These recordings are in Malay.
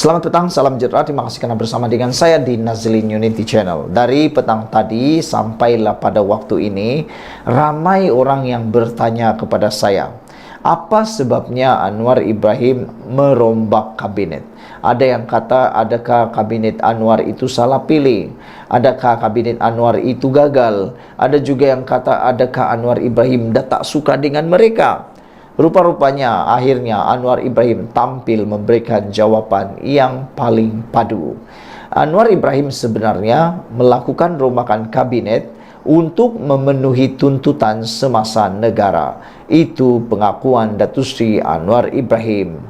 Selamat petang, salam sejahtera. Terima kasih karena bersama dengan saya di Nazlin Unity Channel. Dari petang tadi sampailah pada waktu ini, ramai orang yang bertanya kepada saya, apa sebabnya Anwar Ibrahim merombak kabinet? Ada yang kata, adakah kabinet Anwar itu salah pilih? Adakah kabinet Anwar itu gagal? Ada juga yang kata, adakah Anwar Ibrahim dah tak suka dengan mereka? Rupa-rupanya akhirnya Anwar Ibrahim tampil memberikan jawaban yang paling padu. Anwar Ibrahim sebenarnya melakukan rombakan kabinet untuk memenuhi tuntutan semasa negara. Itu pengakuan Datuk Seri Anwar Ibrahim.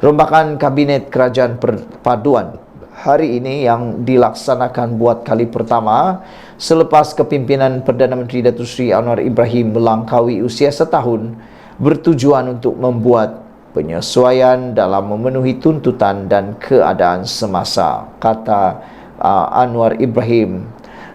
Rombakan kabinet kerajaan perpaduan hari ini yang dilaksanakan buat kali pertama selepas kepimpinan Perdana Menteri Datuk Seri Anwar Ibrahim melangkaui usia setahun, bertujuan untuk membuat penyesuaian dalam memenuhi tuntutan dan keadaan semasa, kata Anwar Ibrahim.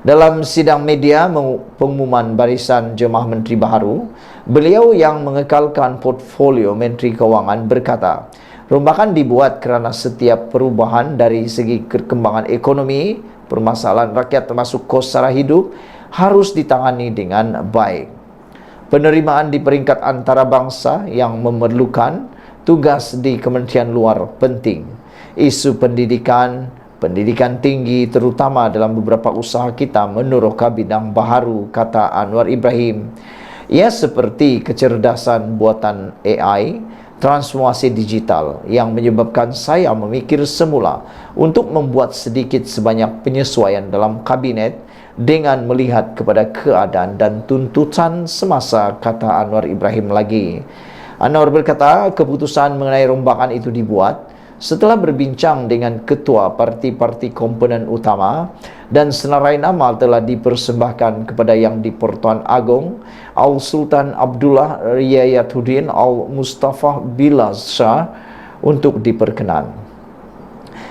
Dalam sidang media pengumuman barisan Jemaah Menteri Baharu, beliau yang mengekalkan portfolio Menteri Kewangan berkata, rombakan dibuat kerana setiap perubahan dari segi perkembangan ekonomi, permasalahan rakyat termasuk kos sara hidup harus ditangani dengan baik. Penerimaan di peringkat antarabangsa yang memerlukan tugas di Kementerian Luar penting. Isu pendidikan tinggi terutama dalam beberapa usaha kita meneroka bidang baharu, kata Anwar Ibrahim. Ia seperti kecerdasan buatan AI, transformasi digital yang menyebabkan saya memikir semula untuk membuat sedikit sebanyak penyesuaian dalam kabinet dengan melihat kepada keadaan dan tuntutan semasa, kata Anwar Ibrahim lagi. Anwar berkata keputusan mengenai rombakan itu dibuat setelah berbincang dengan ketua parti-parti komponen utama dan senarai nama telah dipersembahkan kepada Yang di-Pertuan Agong Al-Sultan Abdullah Riyayatuddin Al-Mustafa Bilal Shah untuk diperkenan.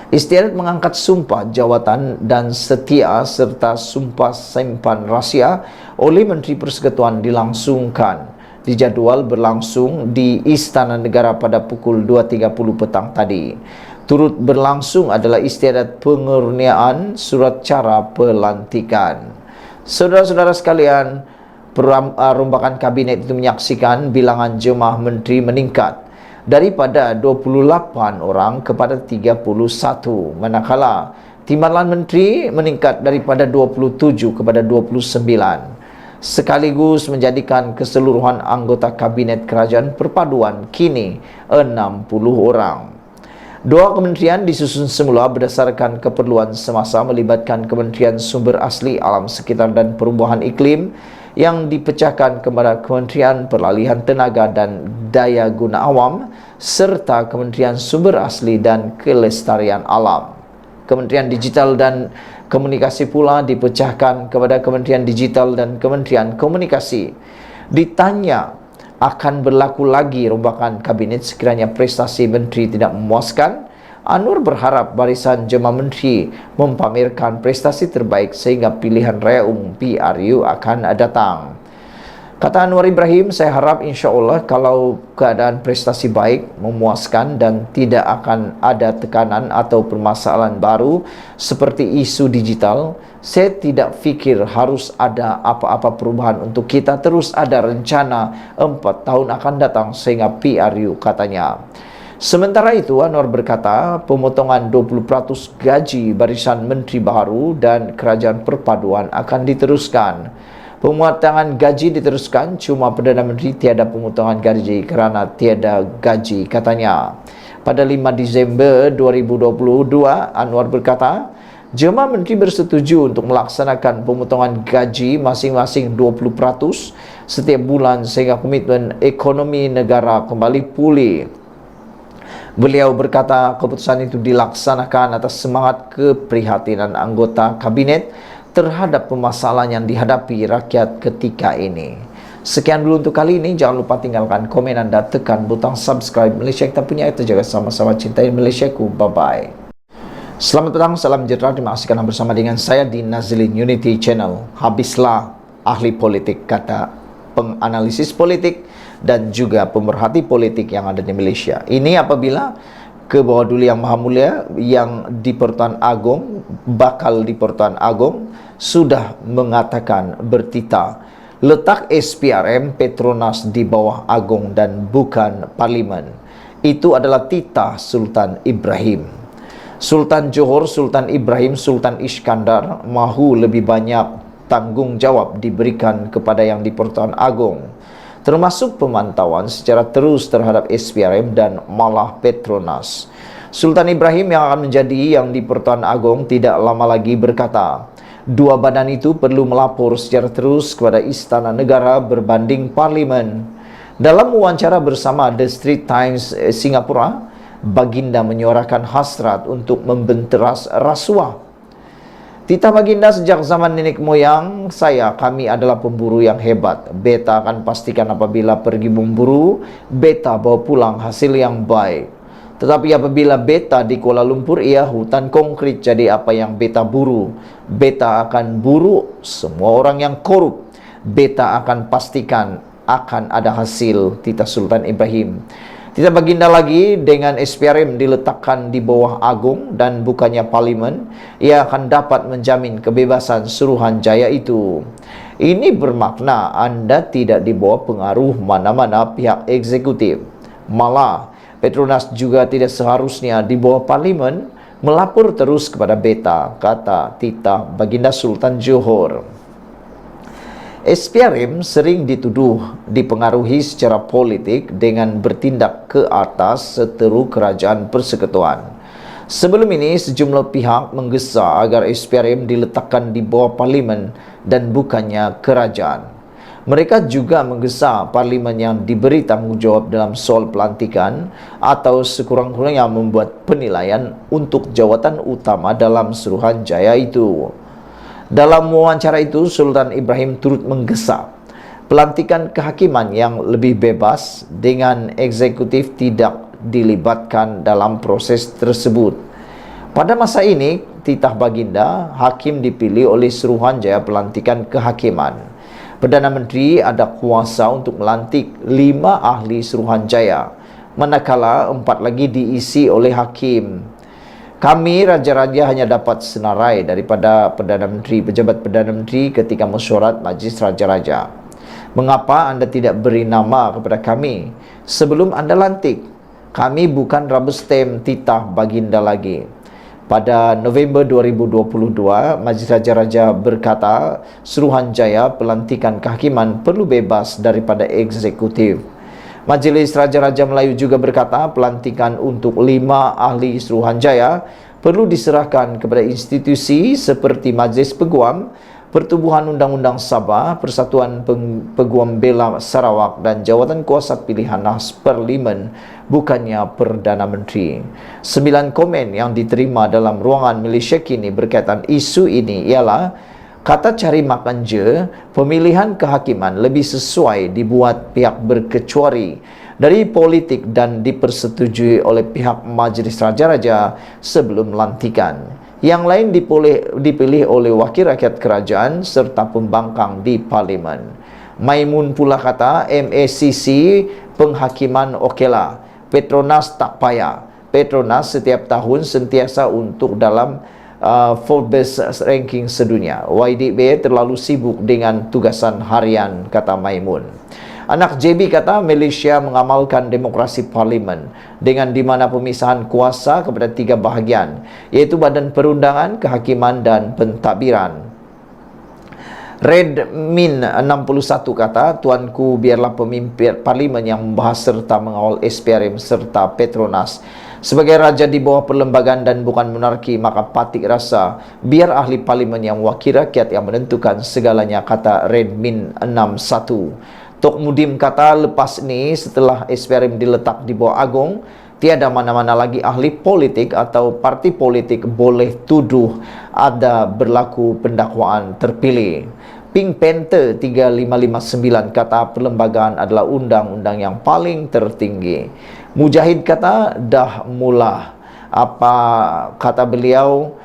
Istiadat mengangkat sumpah jawatan dan setia serta sumpah simpan rahsia oleh Menteri Persekutuan dilangsungkan. Dijadual berlangsung di Istana Negara pada pukul 2.30 petang tadi. Turut berlangsung adalah istiadat pengurniaan surat cara pelantikan. Saudara-saudara sekalian, rombakan kabinet itu menyaksikan bilangan jemaah menteri meningkat daripada 28 orang kepada 31, manakala timbalan menteri meningkat daripada 27 kepada 29, sekaligus menjadikan keseluruhan anggota kabinet kerajaan perpaduan kini 60 orang. Dua kementerian disusun semula berdasarkan keperluan semasa melibatkan Kementerian Sumber Asli Alam Sekitar dan Perubahan Iklim yang dipecahkan kepada Kementerian Peralihan Tenaga dan Daya Guna Awam serta Kementerian Sumber Asli dan Kelestarian Alam. Kementerian Digital dan Komunikasi pula dipecahkan kepada Kementerian Digital dan Kementerian Komunikasi. Ditanya akan berlaku lagi rombakan kabinet sekiranya prestasi menteri tidak memuaskan, Anwar berharap barisan jemaah menteri mempamerkan prestasi terbaik sehingga pilihan raya umum PRU akan datang. Kata Anwar Ibrahim, saya harap insya-Allah kalau keadaan prestasi baik, memuaskan dan tidak akan ada tekanan atau permasalahan baru seperti isu digital, saya tidak fikir harus ada apa-apa perubahan untuk kita terus ada rencana 4 tahun akan datang sehingga PRU, katanya. Sementara itu, Anwar berkata pemotongan 20% gaji barisan Menteri Baharu dan Kerajaan Perpaduan akan diteruskan. Pemotongan gaji diteruskan, cuma Perdana Menteri tiada pemotongan gaji kerana tiada gaji, katanya. Pada 5 Disember 2022, Anwar berkata, jemaah menteri bersetuju untuk melaksanakan pemotongan gaji masing-masing 20% setiap bulan sehingga komitmen ekonomi negara kembali pulih. Beliau berkata keputusan itu dilaksanakan atas semangat keprihatinan anggota kabinet terhadap permasalahan yang dihadapi rakyat ketika ini. Sekian dulu untuk kali ini. Jangan lupa tinggalkan komen anda, tekan butang subscribe. Malaysia kita punya, itu jaga sama-sama cintai Malaysiaku. Bye-bye. Selamat petang, salam sejahtera. Terima kasih kerana bersama dengan saya di Nazlin Unity Channel. Habislah ahli politik, kata penganalisis politik dan juga pemerhati politik yang ada di Malaysia. Ini apabila ke bawah dulu Yang Maha Mulia yang di Pertuan Agong, bakal di Pertuan Agong, sudah mengatakan bertita, letak SPRM Petronas di bawah Agong dan bukan Parlimen. Itu adalah titah Sultan Ibrahim. Sultan Johor, Sultan Ibrahim, Sultan Iskandar mahu lebih banyak tanggungjawab diberikan kepada yang di Pertuan Agong, termasuk pemantauan secara terus terhadap SPRM dan malah Petronas. Sultan Ibrahim yang akan menjadi yang di Pertuan Agong tidak lama lagi berkata, dua badan itu perlu melapor secara terus kepada Istana Negara berbanding Parlimen. Dalam wawancara bersama The Straits Times Singapura, Baginda menyuarakan hasrat untuk membenteras rasuah. Titah Baginda, sejak zaman nenek moyang kami adalah pemburu yang hebat. Beta akan pastikan apabila pergi memburu, beta bawa pulang hasil yang baik. Tetapi apabila beta di Kuala Lumpur, ia hutan konkret. Jadi apa yang beta buru, beta akan buru semua orang yang korup. Beta akan pastikan akan ada hasil. Titah Sultan Ibrahim. Titah Baginda lagi, dengan SPRM diletakkan di bawah Agong dan bukannya Parlimen, ia akan dapat menjamin kebebasan Suruhanjaya itu. Ini bermakna anda tidak di bawah pengaruh mana-mana pihak eksekutif. Malah, Petronas juga tidak seharusnya di bawah Parlimen, melapor terus kepada beta, kata Titah Baginda Sultan Johor. SPRM sering dituduh dipengaruhi secara politik dengan bertindak ke atas seteru kerajaan persekutuan. Sebelum ini, sejumlah pihak menggesa agar SPRM diletakkan di bawah Parlimen dan bukannya kerajaan. Mereka juga menggesa Parlimen yang diberi tanggungjawab dalam soal pelantikan atau sekurang-kurangnya membuat penilaian untuk jawatan utama dalam Suruhanjaya itu. Dalam wawancara itu, Sultan Ibrahim turut menggesa pelantikan kehakiman yang lebih bebas dengan eksekutif tidak dilibatkan dalam proses tersebut. Pada masa ini, titah Baginda, hakim dipilih oleh Suruhanjaya pelantikan kehakiman. Perdana Menteri ada kuasa untuk melantik 5 ahli Suruhanjaya, manakala 4 lagi diisi oleh hakim. Kami raja-raja hanya dapat senarai daripada Perdana Menteri, pejabat Perdana Menteri ketika mesyuarat Majlis Raja-Raja. Mengapa anda tidak beri nama kepada kami sebelum anda lantik? Kami bukan rubber stamp titah Baginda lagi. Pada November 2022, Majlis Raja-Raja berkata Suruhanjaya pelantikan kehakiman perlu bebas daripada eksekutif. Majlis Raja-Raja Melayu juga berkata pelantikan untuk 5 ahli Suruhanjaya perlu diserahkan kepada institusi seperti Majlis Peguam, Pertubuhan Undang-Undang Sabah, Persatuan Peguam Bela Sarawak dan Jawatan Kuasa Pilihan khas Parlimen, bukannya Perdana Menteri. 9 komen yang diterima dalam ruangan Malaysia kini berkaitan isu ini ialah, kata cari makan je, pemilihan kehakiman lebih sesuai dibuat pihak berkecuali dari politik dan dipersetujui oleh pihak Majlis Raja-Raja sebelum lantikan. Yang lain dipilih oleh wakil rakyat kerajaan serta pembangkang di Parlimen. Maimun pula kata MACC penghakiman okeylah, Petronas tak payah. Petronas setiap tahun sentiasa untuk dalam Forbes ranking sedunia. YDB terlalu sibuk dengan tugasan harian, kata Maimun. Anak JB kata Malaysia mengamalkan demokrasi Parlimen dengan di mana pemisahan kuasa kepada 3 bahagian, iaitu Badan Perundangan, Kehakiman dan Pentadbiran. Redmin 61 kata, tuanku biarlah pemimpin Parlimen yang membahas serta mengawal SPRM serta Petronas. Sebagai raja di bawah perlembagaan dan bukan monarki, maka patik rasa biar ahli Parlimen yang wakil rakyat yang menentukan segalanya, kata Redmin 61. Tok Mudim kata lepas ni setelah SPRM diletak di bawah Agong, tiada mana-mana lagi ahli politik atau parti politik boleh tuduh ada berlaku pendakwaan terpilih. Pink Panther 3559 kata perlembagaan adalah undang-undang yang paling tertinggi. Mujahid kata dah mula. Apa kata beliau?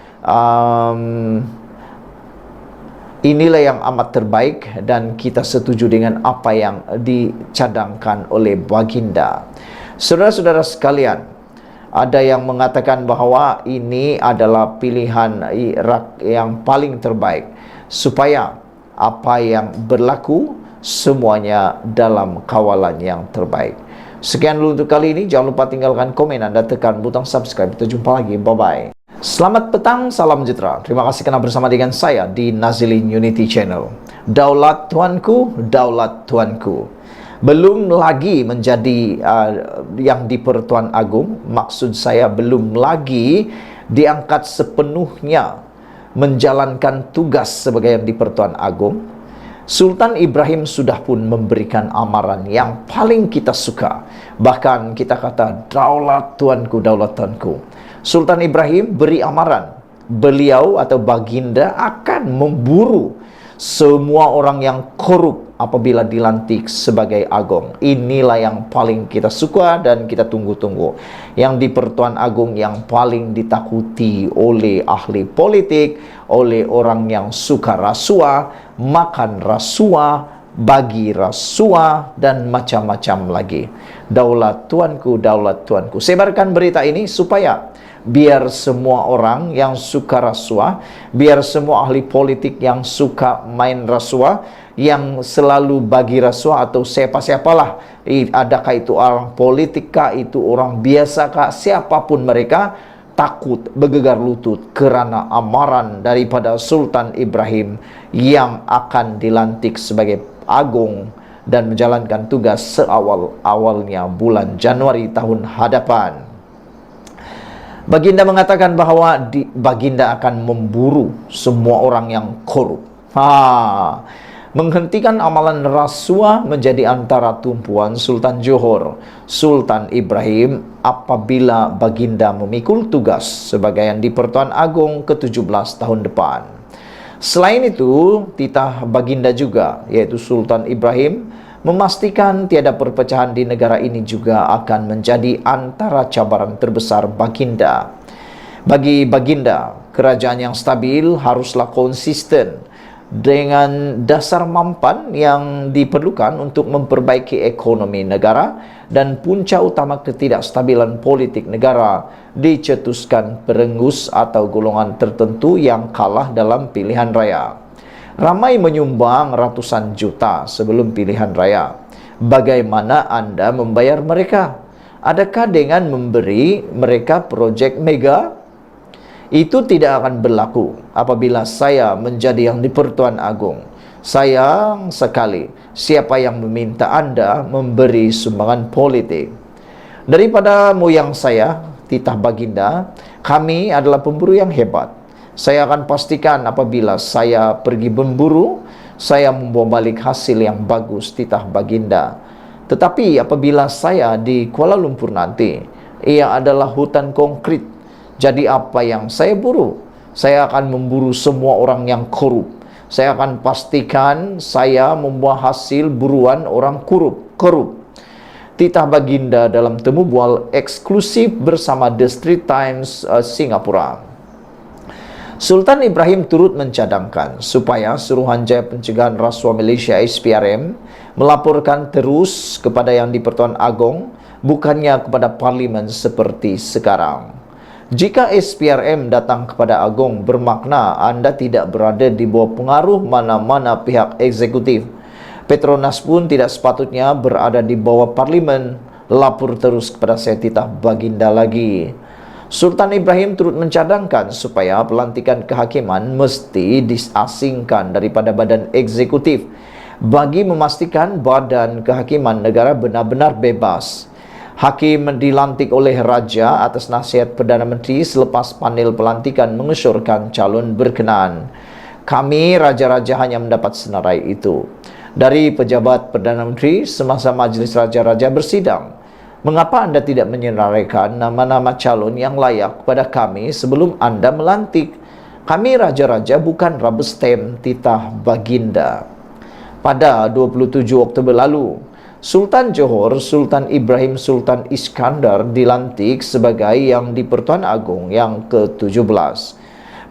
Inilah yang amat terbaik dan kita setuju dengan apa yang dicadangkan oleh Baginda. Saudara-saudara sekalian, Ada yang mengatakan bahwa ini adalah pilihan yang paling terbaik supaya apa yang berlaku semuanya dalam kawalan yang terbaik. Sekian dulu untuk kali ini. Jangan lupa tinggalkan komen Anda, tekan butang subscribe. Kita jumpa lagi. Bye-bye. Selamat petang, salam sejahtera. Terima kasih karena bersama dengan saya di Nazilin Unity Channel. Daulat Tuanku, daulat Tuanku. Belum lagi menjadi yang di Pertuan Agung. Maksud saya belum lagi diangkat sepenuhnya menjalankan tugas sebagai yang di Pertuan Agung. Sultan Ibrahim sudah pun memberikan amaran yang paling kita suka. Bahkan kita kata, daulat tuanku, daulat tuanku. Sultan Ibrahim beri amaran. Beliau atau baginda akan memburu semua orang yang korup apabila dilantik sebagai agung. Inilah yang paling kita suka dan kita tunggu-tunggu. Yang di Pertuan Agung yang paling ditakuti oleh ahli politik, oleh orang yang suka rasuah, makan rasuah, bagi rasuah, dan macam-macam lagi. Daulat tuanku, daulat tuanku. Sebarkan berita ini supaya biar semua orang yang suka rasuah, biar semua ahli politik yang suka main rasuah, yang selalu bagi rasuah atau siapa-siapalah, adakah itu orang politik kah, itu orang biasa kah, siapapun mereka, takut bergegar lutut karena amaran daripada Sultan Ibrahim yang akan dilantik sebagai agung dan menjalankan tugas seawal-awalnya bulan Januari tahun hadapan. Baginda mengatakan bahwa baginda akan memburu semua orang yang korup. Menghentikan amalan rasuah menjadi antara tumpuan Sultan Johor, Sultan Ibrahim apabila baginda memikul tugas sebagai yang di Pertuan Agung ke-17 tahun depan. Selain itu, titah baginda juga, yaitu Sultan Ibrahim, memastikan tiada perpecahan di negara ini juga akan menjadi antara cabaran terbesar baginda. Bagi baginda, kerajaan yang stabil haruslah konsisten dengan dasar mampan yang diperlukan untuk memperbaiki ekonomi negara, dan punca utama ketidakstabilan politik negara dicetuskan perenggus atau golongan tertentu yang kalah dalam pilihan raya. Ramai menyumbang ratusan juta sebelum pilihan raya. Bagaimana Anda membayar mereka? Adakah dengan memberi mereka proyek mega? Itu tidak akan berlaku apabila saya menjadi yang di Pertuan Agung. Sayang sekali siapa yang meminta Anda memberi sumbangan politik. Daripada moyang saya, titah baginda, kami adalah pemburu yang hebat. Saya akan pastikan apabila saya pergi memburu, saya membawa balik hasil yang bagus, titah baginda. Tetapi apabila saya di Kuala Lumpur nanti, ia adalah hutan konkret. Jadi apa yang saya buru? Saya akan memburu semua orang yang korup. Saya akan pastikan saya membawa hasil buruan orang korup. Titah baginda dalam temu bual eksklusif bersama The Straits Times Singapura. Sultan Ibrahim turut mencadangkan supaya Suruhanjaya Pencegahan Rasuah Malaysia SPRM melaporkan terus kepada yang di Pertuan Agung, bukannya kepada Parlimen seperti sekarang. Jika SPRM datang kepada Agung, bermakna Anda tidak berada di bawah pengaruh mana-mana pihak eksekutif. Petronas pun tidak sepatutnya berada di bawah Parlimen. Lapor terus kepada saya, titah baginda lagi. Sultan Ibrahim turut mencadangkan supaya pelantikan kehakiman mesti disasingkan daripada badan eksekutif bagi memastikan badan kehakiman negara benar-benar bebas. Hakim dilantik oleh Raja atas nasihat Perdana Menteri selepas panel pelantikan mengesyorkan calon berkenaan. Kami raja-raja hanya mendapat senarai itu dari pejabat Perdana Menteri semasa Majlis Raja-Raja bersidang. Mengapa Anda tidak menyenaraikan nama-nama calon yang layak kepada kami sebelum Anda melantik? Kami raja-raja bukan rubber stamp, titah baginda. Pada 27 Oktober lalu, Sultan Johor, Sultan Ibrahim Sultan Iskandar dilantik sebagai yang di Pertuan Agung yang ke-17.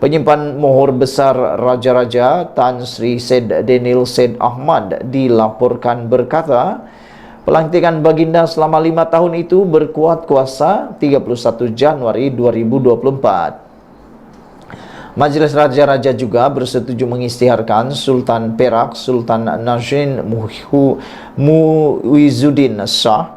Penyimpan mohor besar raja-raja Tan Sri Said Daniel Said Ahmad dilaporkan berkata, Pelantikan Baginda selama 5 tahun itu berkuat kuasa 31 Januari 2024. Majelis Raja-Raja juga bersetuju mengisytiharkan Sultan Perak Sultan Nasrin Muizzuddin Shah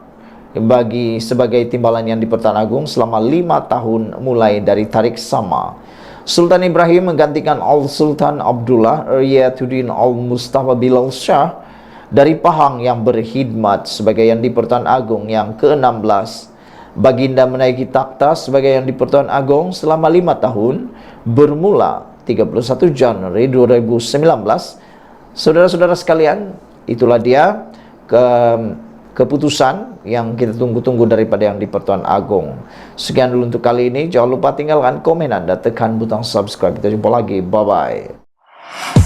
sebagai timbalan yang di-Pertuan Agong selama 5 tahun mulai dari Tarik Sama. Sultan Ibrahim menggantikan Al-Sultan Abdullah Riyatuddin Al-Mustafa Bilal Shah dari Pahang yang berkhidmat sebagai yang di-Pertuan Agong yang ke-16. Baginda menaiki takhta sebagai yang di-Pertuan Agong selama 5 tahun bermula 31 Januari 2019. Saudara-saudara sekalian, itulah dia keputusan yang kita tunggu-tunggu daripada yang di-Pertuan Agong. Sekian dulu untuk kali ini. Jangan lupa tinggalkan komen Anda, tekan butang subscribe. Kita jumpa lagi. Bye-bye.